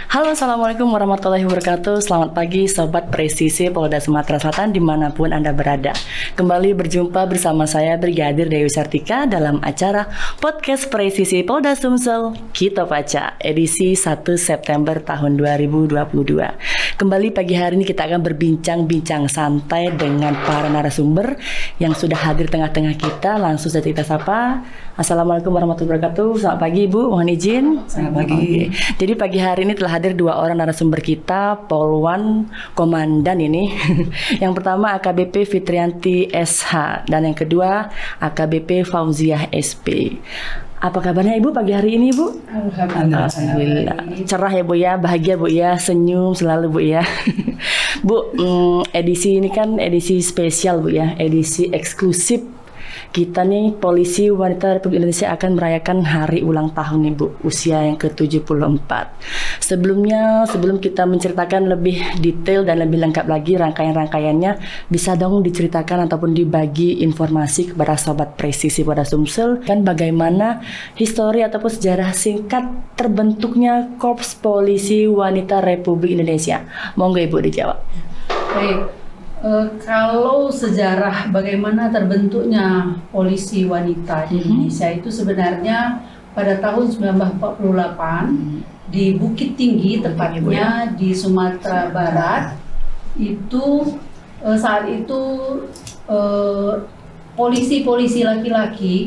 Halo, assalamualaikum warahmatullahi wabarakatuh. Selamat pagi, sobat presisi Polda Sumatera Selatan dimanapun Anda berada. Kembali berjumpa bersama saya Brigadir Dewi Sartika dalam acara podcast presisi Polda Sumsel Kita Baca edisi 1 September tahun 2022. Kembali pagi hari ini kita akan berbincang-bincang santai dengan para narasumber yang sudah hadir tengah-tengah kita. Langsung saja kita sapa. Assalamualaikum warahmatullahi wabarakatuh. Selamat pagi Ibu, mohon izin. Selamat pagi. Jadi pagi hari ini telah hadir dua orang narasumber kita, Polwan Komandan ini. Yang pertama AKBP Fitrianti SH dan yang kedua AKBP Fauziah SP. Apa kabarnya Ibu pagi hari ini Bu? Alhamdulillah. Cerah ya Bu ya, bahagia Bu ya, senyum selalu Bu ya. Bu, edisi ini kan edisi spesial Bu ya, edisi eksklusif. Kita nih Polisi Wanita Republik Indonesia akan merayakan hari ulang tahun nih Bu, usia yang ke-74. Sebelum kita menceritakan lebih detail dan lebih lengkap lagi rangkaian-rangkaiannya, bisa dong diceritakan ataupun dibagi informasi kepada sobat presisi Polda Sumsel kan bagaimana histori ataupun sejarah singkat terbentuknya Korps Polisi Wanita Republik Indonesia. Monggo Ibu dijawab. Baik. Kalau sejarah bagaimana terbentuknya polisi wanita di Indonesia itu sebenarnya pada tahun 1948 di Bukit Tinggi tepatnya di Sumatera Barat itu saat itu polisi-polisi laki-laki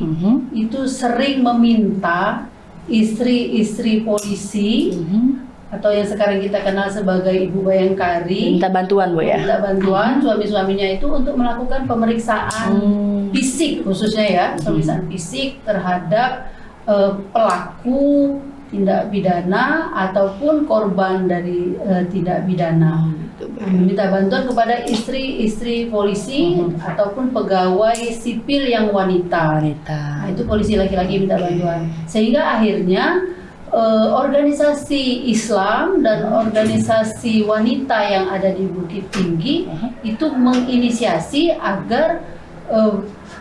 itu sering meminta istri-istri polisi atau yang sekarang kita kenal sebagai Ibu Bayangkari minta bantuan Bu ya. Minta bantuan suami-suaminya itu untuk melakukan pemeriksaan fisik khususnya ya, pemeriksaan fisik terhadap pelaku tindak pidana ataupun korban dari tindak pidana. Minta bantuan kepada istri-istri polisi ataupun pegawai sipil yang wanita. Nah, itu polisi laki-laki minta bantuan. Sehingga akhirnya organisasi Islam dan organisasi wanita yang ada di Bukit Tinggi itu menginisiasi agar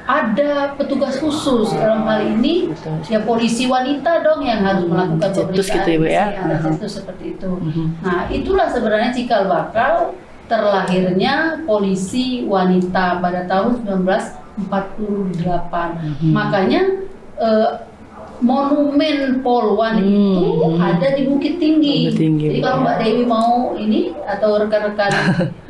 ada petugas khusus dalam hal ini ya polisi wanita dong yang harus melakukan pemeriksaan gitu, ya. Itu seperti itu. Nah, itulah sebenarnya cikal bakal terlahirnya polisi wanita pada tahun 1948. Makanya monumen Polwan itu ada di Bukit Tinggi. Jadi kalau Mbak Dewi mau ini atau rekan-rekan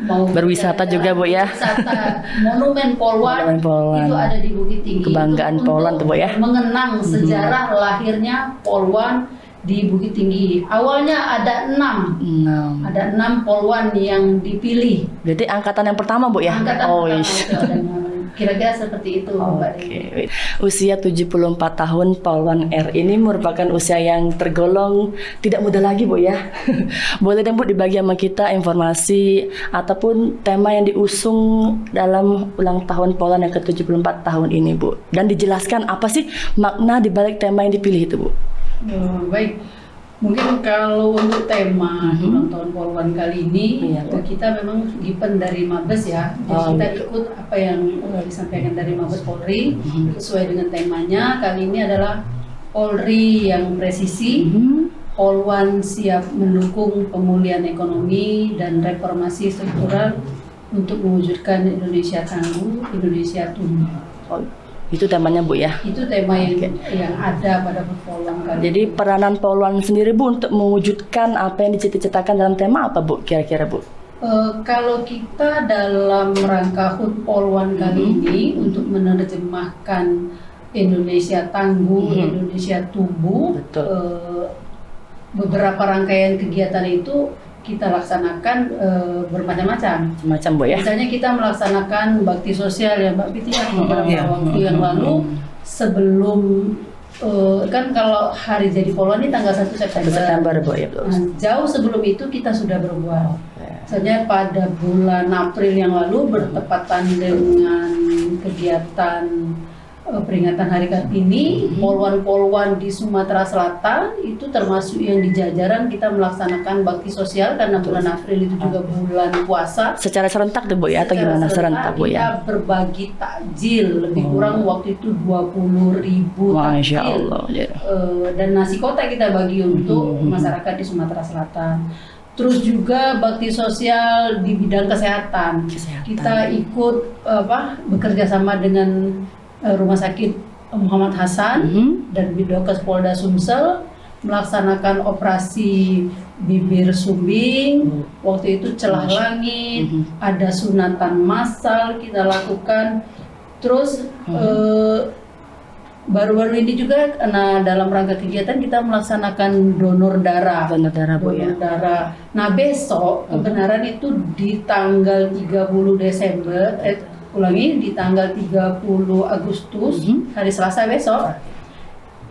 mau berwisata juga Bu ya. Wisata monumen Polwan itu ada di Bukit Tinggi. Kebanggaan Polwan tuh Bu ya. Mengenang sejarah lahirnya Polwan di Bukit Tinggi. Awalnya ada 6. Ada 6 Polwan yang dipilih. Berarti angkatan yang pertama Bu ya? Angkatan pertama. Kira-kira seperti itu Mbak Dewi. Usia 74 tahun Polwan R ini merupakan usia yang tergolong tidak muda lagi Bu ya. Boleh dong Bu dibagi sama kita informasi ataupun tema yang diusung dalam ulang tahun Polwan yang ke-74 tahun ini Bu. Dan dijelaskan apa sih makna dibalik tema yang dipilih itu Bu? Baik. Mungkin kalau untuk tema ulang tahun Polwan kali ini kita memang given dari Mabes ya. Jadi kita ikut apa yang disampaikan dari Mabes Polri sesuai dengan temanya. Kali ini adalah Polri yang presisi, Polwan siap mendukung pemulihan ekonomi dan reformasi struktural untuk mewujudkan Indonesia tangguh, Indonesia tumbuh. Itu temanya Bu ya? Itu tema yang ada pada Polwan kali. Jadi peranan Polwan sendiri Bu untuk mewujudkan apa yang dicita-citakan dalam tema apa Bu kira-kira Bu? Kalau kita dalam rangka HUT Polwan kali ini untuk menerjemahkan Indonesia tangguh, Indonesia tumbuh, beberapa rangkaian kegiatan itu kita laksanakan bermacam-macam. Macam Bu ya. Misalnya kita melaksanakan bakti sosial ya Mbak Piti beberapa waktu yang lalu sebelum kan kalau hari jadi Polwan ini tanggal 1 September Bu ya. Jauh sebelum itu kita sudah berbuat. Misalnya pada bulan April yang lalu bertepatan dengan kegiatan peringatan Hari Kartini, polwan-polwan di Sumatera Selatan itu termasuk yang di jajaran kita melaksanakan bakti sosial karena bulan April itu juga bulan puasa. Secara serentak tuh Bu ya atau gimana serentak Bu ya? Kita berbagi takjil lebih kurang waktu itu 20.000 Masya takjil. Allah. Dan nasi kotak kita bagi untuk masyarakat di Sumatera Selatan. Terus juga bakti sosial di bidang kesehatan. Kita ikut bekerja sama dengan Rumah Sakit Muhammad Hasan dan Bidokes Polda Sumsel melaksanakan operasi bibir sumbing. Waktu itu celah langit, ada sunatan massal kita lakukan. Terus baru-baru ini juga dalam rangka kegiatan kita melaksanakan donor darah. Donor darah Bu ya. Donor darah. Nah besok kebenaran itu di tanggal 30 Desember, di tanggal 30 Agustus, hari Selasa besok,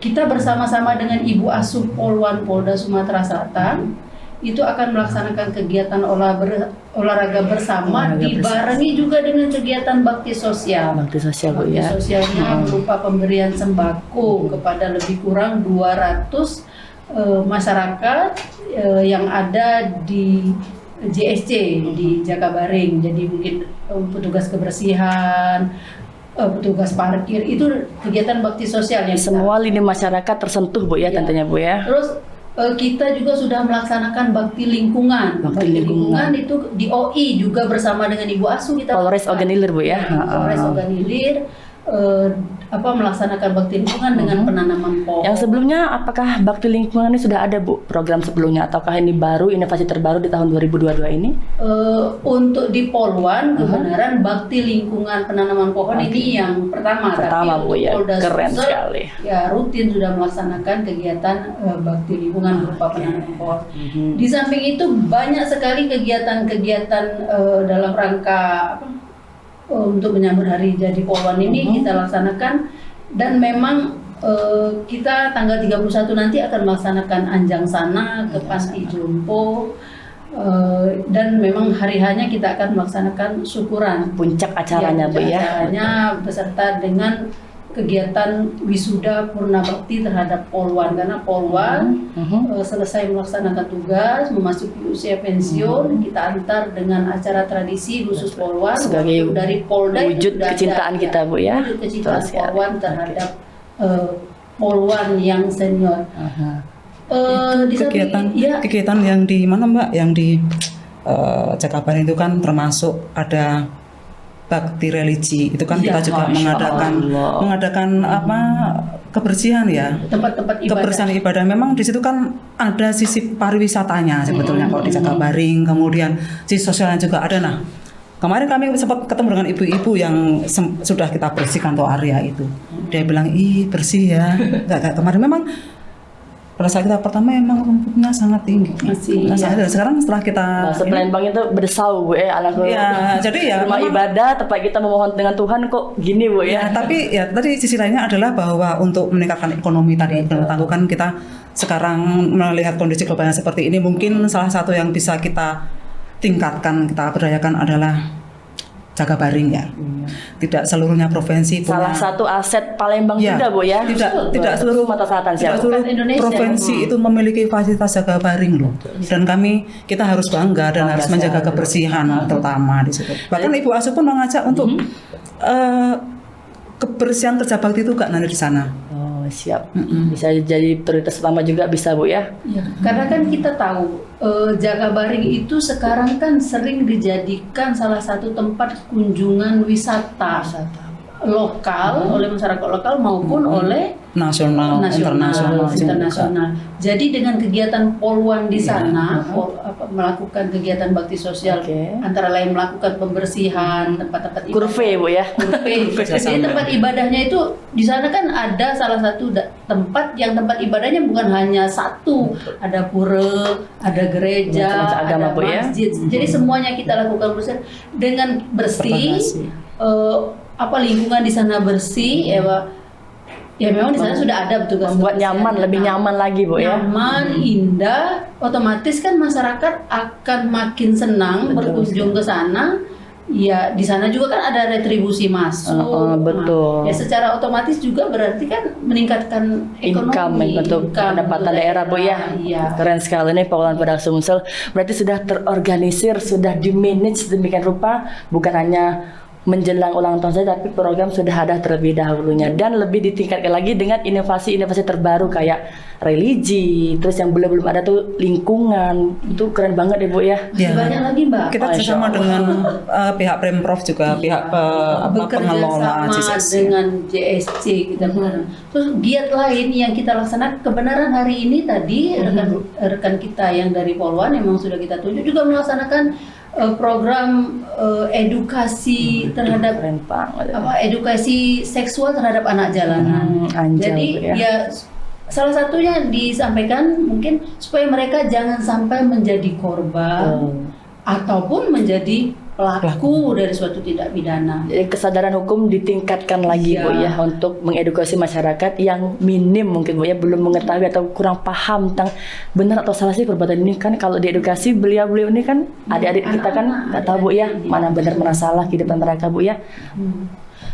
kita bersama-sama dengan Ibu Asuh Polwan Polda Sumatera Selatan itu akan melaksanakan kegiatan olahraga bersama, dibarengi juga dengan kegiatan bakti sosial. Bakti sosial Bu ya. Bakti sosialnya berupa pemberian sembako kepada lebih kurang 200 masyarakat yang ada di JSC di Jakabaring. Jadi mungkin petugas kebersihan, petugas parkir, itu kegiatan bakti sosial yang semua lini masyarakat tersentuh Bu ya, tentunya Bu ya. Terus kita juga sudah melaksanakan bakti lingkungan. Bakti lingkungan itu di OI juga bersama dengan Ibu Asuh kita. Polres Ogan Ilir Bu ya. Polres Ogan Ilir melaksanakan bakti lingkungan dengan penanaman pohon. Yang sebelumnya apakah bakti lingkungan ini sudah ada Bu program sebelumnya ataukah ini baru inovasi terbaru di tahun 2022 ini? Untuk di Polwan kebenaran bakti lingkungan penanaman pohon ini yang pertama. Pertama tapi Bu ya, Polda keren Sumsel, sekali. Ya rutin sudah melaksanakan kegiatan bakti lingkungan berupa penanaman pohon. Di samping itu banyak sekali kegiatan-kegiatan dalam rangka untuk menyambut hari jadi Polwan ini kita laksanakan, dan memang kita tanggal 31 nanti akan melaksanakan Anjang Sana ke Panti Jompo, dan memang hari-harinya kita akan melaksanakan syukuran. Puncak acaranya Bu ya. Acaranya beserta dengan kegiatan wisuda purna bakti terhadap Polwan, karena Polwan selesai melaksanakan tugas memasuki usia pensiun, kita antar dengan acara tradisi khusus Polwan sebagai dari Polda, wujud kecintaan kita Bu ya. Wujud kecintaan Polwan terhadap Polwan yang senior. Kegiatan yang di mana Mbak? Yang di Jakabaring itu kan termasuk ada bakti religi, itu kan kita juga mengadakan kebersihan ya, tempat-tempat ibadah. Kebersihan ibadah. Memang di situ kan ada sisi pariwisatanya sebetulnya kalau di Jakabaring, kemudian sisi sosialnya juga ada. Nah, kemarin kami sempat ketemu dengan ibu-ibu yang sudah kita bersihkan tuh area itu. Dia bilang, "Ih, bersih ya." Enggak kemarin memang pada saat kita pertama emang rumputnya sangat tinggi. Sekarang setelah kita Palembang itu berdesau Bu ya, anakku. Ya, jadi ya rumah ibadah tempat kita memohon dengan Tuhan kok gini Bu ya. Tapi ya tadi sisi lainnya adalah bahwa untuk meningkatkan ekonomi tadi kan kita sekarang melihat kondisi globalnya seperti ini, mungkin salah satu yang bisa kita tingkatkan, kita berdayakan adalah Jakabaring ya. Tidak seluruhnya provinsi punya. Salah satu aset Palembang juga Bu ya. Tidak seluruh Sumatera Selatan tidak seluruh provinsi itu memiliki fasilitas Jakabaring loh. Dan kita harus bangga dan harus menjaga kebersihan terutama di situ. Bahkan Ibu Asuh pun mengajak untuk kebersihan kerja bakti itu Kak nanti di sana. Siap. Bisa jadi prioritas utama juga bisa Bu ya. Karena kan kita tahu Jakabaring itu sekarang kan sering dijadikan salah satu tempat kunjungan wisata lokal oleh masyarakat lokal maupun oleh nasional, internasional. Jadi dengan kegiatan Polwan di sana melakukan kegiatan bakti sosial, antara lain melakukan pembersihan tempat-tempat ibadah. Kurve Bu ya. Jadi tempat ibadahnya itu di sana kan ada salah satu tempat ibadahnya bukan hanya satu, ada pura, ada gereja, ada masjid. Jadi semuanya kita lakukan bersih dengan bersih. Lingkungan di sana bersih ya memang di sana sudah ada petugas membuat nyaman, lebih nyaman lagi Bu ya. Nyaman, indah, otomatis kan masyarakat akan makin senang berkunjung ke sana ya di sana juga kan ada retribusi masuk. Betul. Nah, ya secara otomatis juga berarti kan meningkatkan ekonomi, untuk pendapatan daerah Bu ya. Iya. Keren sekali nih Poluan pada Sumsel. Berarti sudah terorganisir, sudah dimanage sedemikian rupa, bukan hanya menjelang ulang tahun saja, tapi program sudah ada terlebih dahulunya dan lebih ditingkatkan lagi dengan inovasi-inovasi terbaru kayak religi, terus yang belum ada tuh lingkungan. Itu keren banget ya Bu ya. Masih banyak lagi Mbak. Kita bersama dengan pihak Pemprov juga, pihak pengelola bekerja sama dengan JSC kita bareng. Terus giat lain yang kita laksanakan, kebenaran hari ini tadi rekan kita yang dari Poluan memang sudah kita tunjuk juga melaksanakan program edukasi terhadap Keren banget. edukasi seksual terhadap anak jalanan. Jadi ya salah satunya disampaikan mungkin supaya mereka jangan sampai menjadi korban ataupun menjadi pelaku dari suatu tindak pidana. Jadi kesadaran hukum ditingkatkan lagi Bu ya untuk mengedukasi masyarakat yang minim mungkin Bu ya, belum mengetahui atau kurang paham tentang benar atau salah sih perbuatan ini. Kan kalau diedukasi beliau-beliau ini kan adik-adik kita kan nggak tahu Bu ya mana benar mana salah kehidupan mereka Bu ya.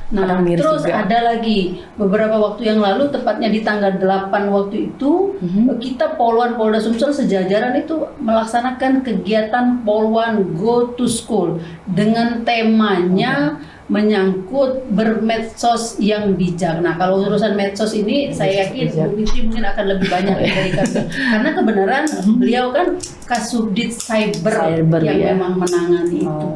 Nah, terus juga ada lagi beberapa waktu yang lalu, tepatnya di tanggal 8 waktu itu, kita Poluan Polda Sumsel sejajaran itu melaksanakan kegiatan Poluan Go to School dengan temanya menyangkut bermedsos yang bijak. Nah, kalau urusan medsos ini saya yakin Bu Fitri mungkin akan lebih banyak dari kami. Karena kebenaran beliau kan Kasubdit Cyber yang memang menangani itu.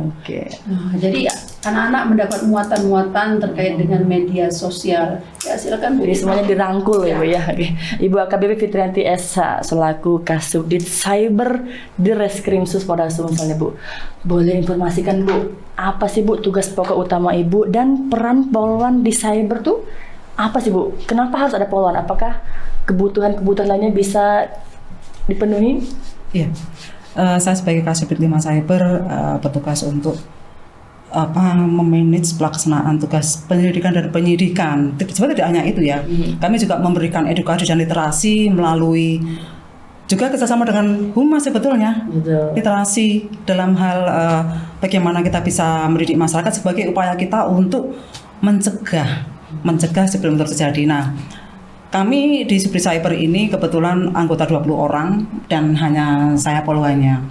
Nah, jadi anak-anak mendapat muatan-muatan terkait dengan media sosial. Ya silakan Bu. Jadi semuanya dirangkul ya Bu ya. Oke. Ibu AKBP Fitrianti SH selaku Kasubdit Cyber di Reskrimsus Polda Sumsel Bu. Boleh informasikan Bu, apa sih Bu tugas pokok utama Ibu dan peran Poluan di cyber tuh apa sih Bu? Kenapa harus ada Poluan? Apakah kebutuhan-kebutuhan lainnya bisa dipenuhi? Iya. Saya sebagai Kasubdit 5 Cyber bertugas untuk memanage pelaksanaan tugas penyelidikan dan penyidikan. Sebenarnya tidak hanya itu ya. Kami juga memberikan edukasi dan literasi melalui juga kerjasama dengan Humas sebetulnya. Literasi dalam hal bagaimana kita bisa mendidik masyarakat sebagai upaya kita untuk mencegah sebelum terjadi. Nah, kami di Subdit Cyber ini kebetulan anggota 20 orang dan hanya saya Poluannya.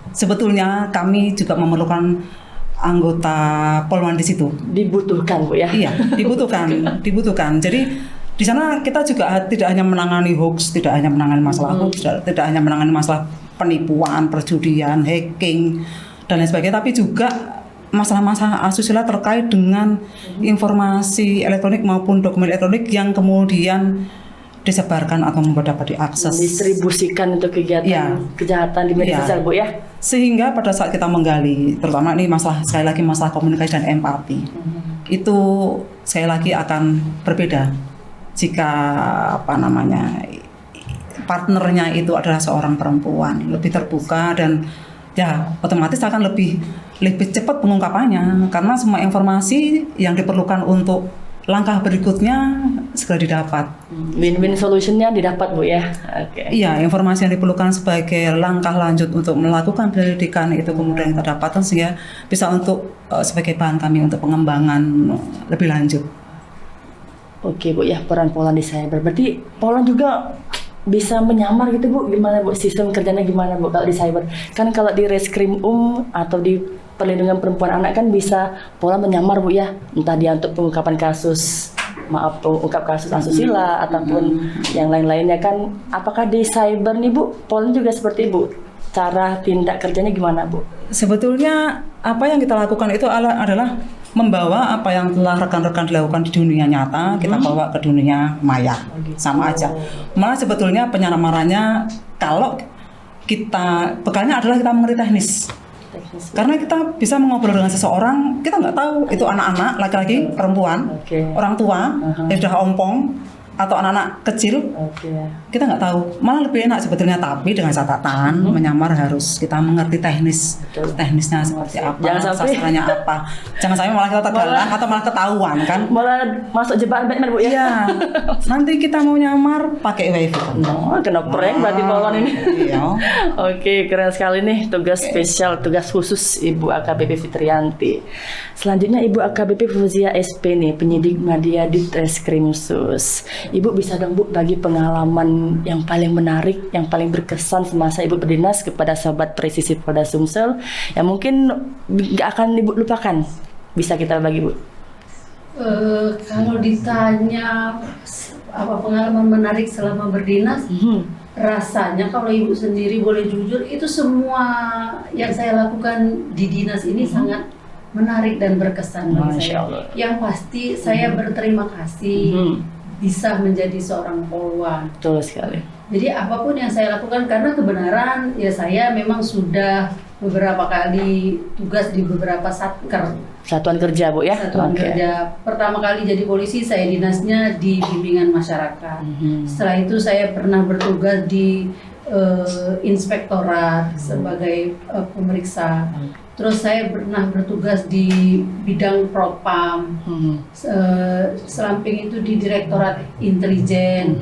Sebetulnya kami juga memerlukan anggota Poluan di situ. Dibutuhkan Bu ya. Iya, dibutuhkan. Jadi di sana kita juga tidak hanya menangani hoax, tidak hanya menangani masalah hoax, tidak hanya menangani masalah penipuan, perjudian, hacking dan lain sebagainya, tapi juga masalah-masalah asusila terkait dengan informasi elektronik maupun dokumen elektronik yang kemudian disebarkan atau dapat diakses, distribusikan untuk kegiatan kejahatan di media sosial Bu ya. Sehingga pada saat kita menggali, terutama ini sekali lagi masalah komunikasi dan empati, itu sekali lagi akan berbeda jika partnernya itu adalah seorang perempuan, lebih terbuka dan ya otomatis akan lebih cepat pengungkapannya karena semua informasi yang diperlukan untuk langkah berikutnya segera didapat. Win-win solutionnya didapat Bu ya. Iya, informasi yang diperlukan sebagai langkah lanjut untuk melakukan penyelidikan itu kemudian kita dapatkan sehingga bisa untuk sebagai bahan kami untuk pengembangan lebih lanjut. Oke Bu ya, peran Poluan di cyber. Berarti Poluan juga bisa menyamar gitu Bu, gimana Bu? Sistem kerjanya gimana Bu kalau di cyber? Kan kalau di Reskrim atau di perlindungan perempuan anak kan bisa Poluan menyamar Bu ya, entah dia untuk pengungkap kasus asusila ataupun yang lain-lainnya kan. Apakah di cyber nih Bu, Poluan juga seperti Bu? Cara tindak kerjanya gimana Bu? Sebetulnya apa yang kita lakukan itu adalah membawa apa yang telah rekan-rekan dilakukan di dunia nyata, kita bawa ke dunia maya, sama aja. Malah sebetulnya penyamarannya kalau bekalnya adalah kita mengerti teknis. Karena kita bisa mengobrol dengan seseorang, kita nggak tahu itu anak-anak, laki-laki, perempuan, orang tua, sudah ompong, atau anak-anak kecil, Oke. kita nggak tahu. Malah lebih enak sebetulnya, tapi dengan catatan menyamar harus kita mengerti teknisnya seperti apa, Jangan sampai- sasarannya apa. Jangan sampai malah kita tegalan atau malah ketahuan kan. Malah masuk jebakan Batman Bu ya. Iya. Nanti kita mau nyamar pakai wifi kan. Oh, kena prank berarti Polwan ini. Iya. Oke, keren sekali nih tugas spesial, tugas khusus Ibu AKBP Fitrianti. Selanjutnya Ibu AKBP Fauzia SP nih, penyidik Media Ditreskrim Sus. Ibu bisa dong Bu bagi pengalaman yang paling menarik, yang paling berkesan semasa Ibu berdinas kepada sahabat presisi Polda Sumsel yang mungkin gak akan Ibu lupakan. Bisa kita bagi Bu? Kalau ditanya apa pengalaman menarik selama berdinas, rasanya kalau ibu sendiri boleh jujur, itu semua yang saya lakukan di dinas ini sangat menarik dan berkesan bagi Masya saya. Allah. Yang pasti saya berterima kasih bisa menjadi seorang polwan. Betul sekali. Jadi apapun yang saya lakukan karena kebenaran ya, saya memang sudah beberapa kali tugas di beberapa satker. Satuan kerja Bu ya? Satuan Oke. kerja. Pertama kali jadi polisi saya dinasnya di bimbingan masyarakat. Setelah itu saya pernah bertugas di inspektorat sebagai pemeriksa. Terus saya pernah bertugas di bidang propam. Selamping itu di direktorat intelijen.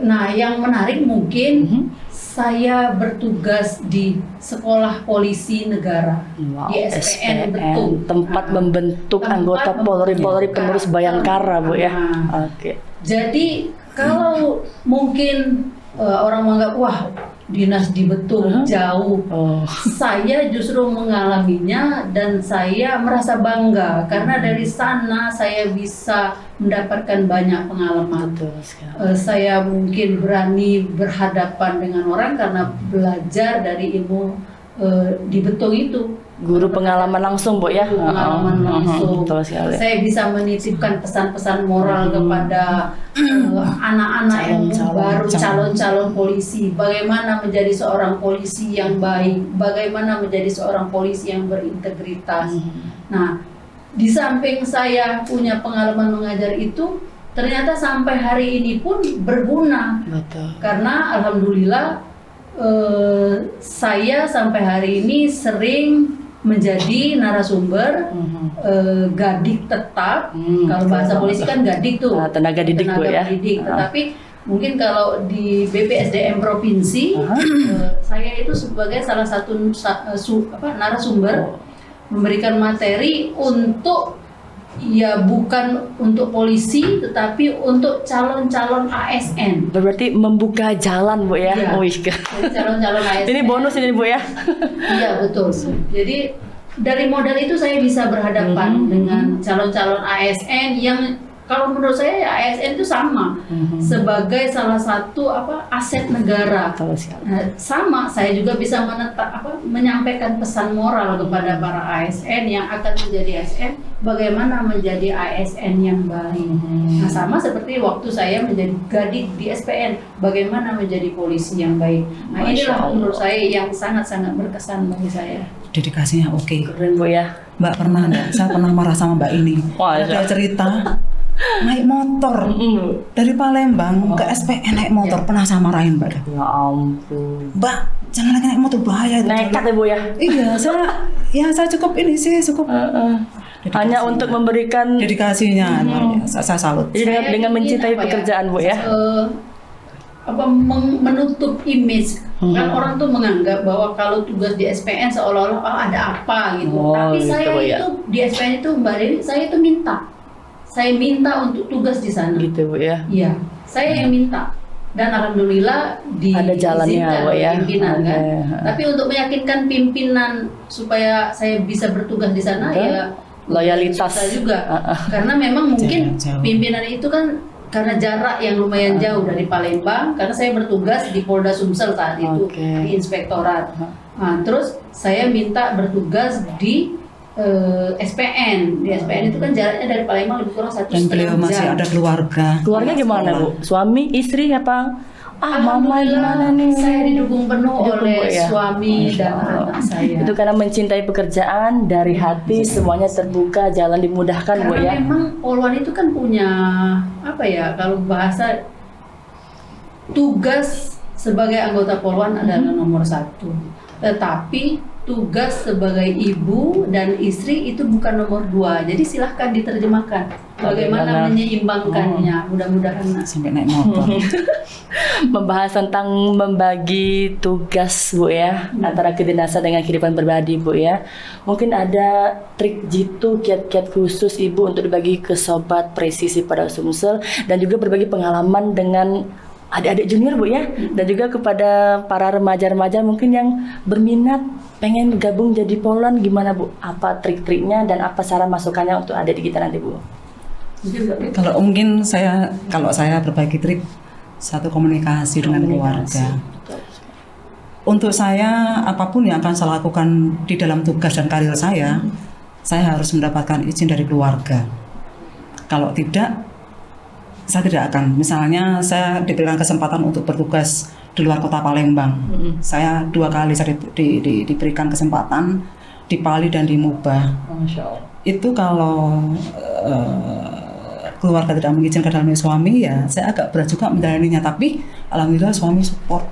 Nah, yang menarik mungkin saya bertugas di Sekolah Polisi Negara Wow, di SPN Betung. tempat membentuk Tempat anggota Polri penerus Bayangkara Bu ya. Nah. Oke. Jadi kalau mungkin orang menganggap wah dinas di Betung jauh, Oh. saya justru mengalaminya dan saya merasa bangga karena dari sana saya bisa mendapatkan banyak pengalaman. Betul sekali. Saya mungkin berani berhadapan dengan orang karena belajar dari ilmu di Betung itu. Guru pengalaman langsung Bu ya. Pengalaman langsung. Betul sekali. Saya bisa menitipkan pesan-pesan moral kepada anak-anak yang baru calon-calon polisi. Bagaimana menjadi seorang polisi yang baik, bagaimana menjadi seorang polisi yang berintegritas. Nah, di samping saya punya pengalaman mengajar itu, ternyata sampai hari ini pun berguna. Betul. Karena alhamdulillah saya sampai hari ini sering menjadi narasumber gadik tetap. Kalau bahasa polisi kan gadik tuh, Nah, tenaga didik Bu ya. pendidik. Tetapi mungkin kalau di BPSDM provinsi, saya itu sebagai salah satu narasumber memberikan materi untuk ya bukan untuk polisi tetapi untuk calon-calon ASN. Berarti membuka jalan Bu ya. Iya. Wih. Jadi calon-calon ASN. Ini bonus ini Bu ya. Iya betul. Jadi dari modal itu saya bisa berhadapan dengan calon-calon ASN yang kalau menurut saya ya ASN itu sama sebagai salah satu aset negara. Betul sekali. Nah, sama saya juga bisa menyampaikan pesan moral kepada para ASN yang akan menjadi ASN, bagaimana menjadi ASN yang baik. Nah, sama seperti waktu saya menjadi gadik di SPN, bagaimana menjadi polisi yang baik. Nah, Masya inilah Allah. menurut saya yang sangat-sangat berkesan bagi saya. Dedikasinya oke. Keren Bu ya. Mbak pernah nggak? Saya pernah marah sama Mbak ini. Wah, Ada cerita naik motor dari Palembang ke SPN naik motor, pernah saya marahin Mbak. Ya ampun. Mbak, jangan lagi naik motor, bahaya itu. Nekat ya Bu ya. Iya, saya cukup ini sih, cukup Hanya untuk memberikan dedikasinya. Saya salut. jadi dengan Saya ingin mencintai pekerjaan Bu ya. Menutup image kan orang tuh menganggap bahwa kalau tugas di SPN seolah-olah ada apa gitu. Oh, Tapi gitu, saya ya. itu di SPN itu Mbak Dewi, saya itu saya minta untuk tugas di sana. Gitu Bu ya. Iya, saya yang minta. Dan alhamdulillah Ada jalannya, diizinkan Bu, ya. oleh pimpinan kan. Oke. Tapi untuk meyakinkan pimpinan supaya saya bisa bertugas di sana Betul. ya Loyalitas. susah juga. Karena memang mungkin Jauh. pimpinan itu kan karena jarak yang lumayan jauh dari Palembang, karena saya bertugas di Polda Sumsel saat itu Oke. di inspektorat. Nah, terus saya minta bertugas di SPN. Di SPN itu kan jaraknya dari Palembang lebih kurang 1,5 Dan beliau masih jam. ada keluarga. Keluarga gimana Bu? Suami, istri apa? mama gimana nih? Saya didukung penuh Didukung, oleh Bu, ya? suami dan anak saya. Itu karena mencintai pekerjaan, dari hati semuanya terbuka, jalan dimudahkan, Bu Karena ya. memang Polwan itu kan punya apa ya, kalau bahasa tugas sebagai anggota Polwan adalah nomor 1. Tetapi tugas sebagai ibu dan istri itu bukan nomor 2. Jadi silahkan diterjemahkan bagaimana menyeimbangkannya. Mudah-mudahan Sampai naik motor. Membahas tentang membagi tugas, Bu ya, antara kedinasan dengan kehidupan pribadi, Bu ya. Mungkin ada trik jitu, kiat-kiat khusus Ibu untuk dibagi ke sobat presisi pada Sumsel dan juga berbagi pengalaman dengan adik-adik junior, Bu ya, dan juga kepada para remaja-remaja mungkin yang berminat pengen gabung jadi Polwan, gimana Bu? Apa trik-triknya dan apa saran masukannya untuk adik kita nanti, Bu? Kalau mungkin kalau saya berbagi trik, satu komunikasi dengan keluarga. Untuk saya, apapun yang akan saya lakukan di dalam tugas dan karir saya harus mendapatkan izin dari keluarga. Kalau tidak, saya tidak akan. Misalnya saya diberikan kesempatan untuk bertugas di luar kota Palembang. Saya 2 kali saya diberikan kesempatan di Pali dan di Muba. Masya Allah. Itu kalau keluarga tidak mengizinkan dalam suami, ya saya agak berat juga menjalaninya. Tapi alhamdulillah suami support.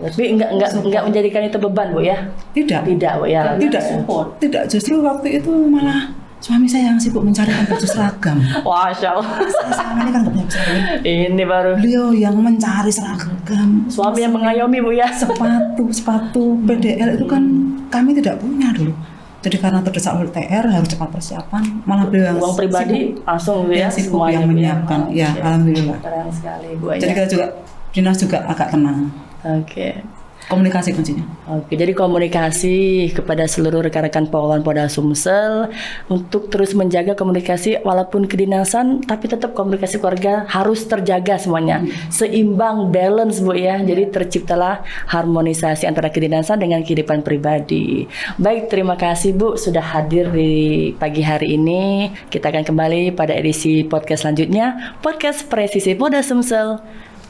Tapi enggak menjadikan itu beban, Bu ya? Tidak. Tidak, Bu ya. Tidak, justru waktu itu malah suami saya yang sibuk mencarikan baju seragam. Masya Allah. Saya ini kan nggak punya seragam. Ini baru Beliau yang mencari seragam. suami yang mengayomi, Bu ya. Sepatu PDL itu kan kami tidak punya dulu. Jadi karena terdesak oleh TR harus cepat persiapan, malah beliau yang Uang pribadi langsung, Bu ya, sibuk semuanya, yang Bu ya. menyiapkan. Ya, alhamdulillah. Keren sekali, Bu ya. Jadi kita juga dinas juga agak tenang. Oke. Komunikasi kuncinya. Oke, jadi komunikasi kepada seluruh rekan-rekan Polwan Polda Sumsel untuk terus menjaga komunikasi walaupun kedinasan, tapi tetap komunikasi keluarga harus terjaga semuanya. Seimbang, balance, Bu ya. Jadi terciptalah harmonisasi antara kedinasan dengan kehidupan pribadi. Baik, terima kasih Bu sudah hadir di pagi hari ini. Kita akan kembali pada edisi podcast selanjutnya, podcast Presisi Polda Sumsel.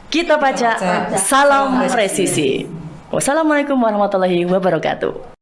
Kita baca, salam presisi. Wassalamualaikum warahmatullahi wabarakatuh.